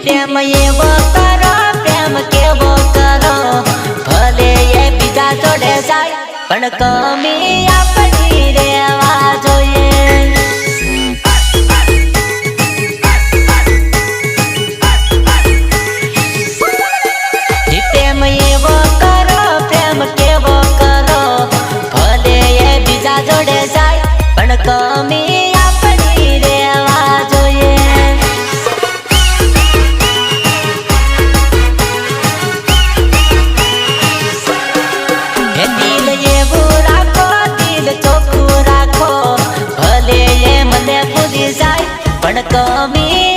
प्रेम एवो करो प्रेम केवो करो भले ये बीजा जोड़े जाय पण कमी आपणी रेवा जोईए प्रेम एवो करो प्रेम केवो करो भले ये बीजा जोड़े जाय पण कमी પણ કમી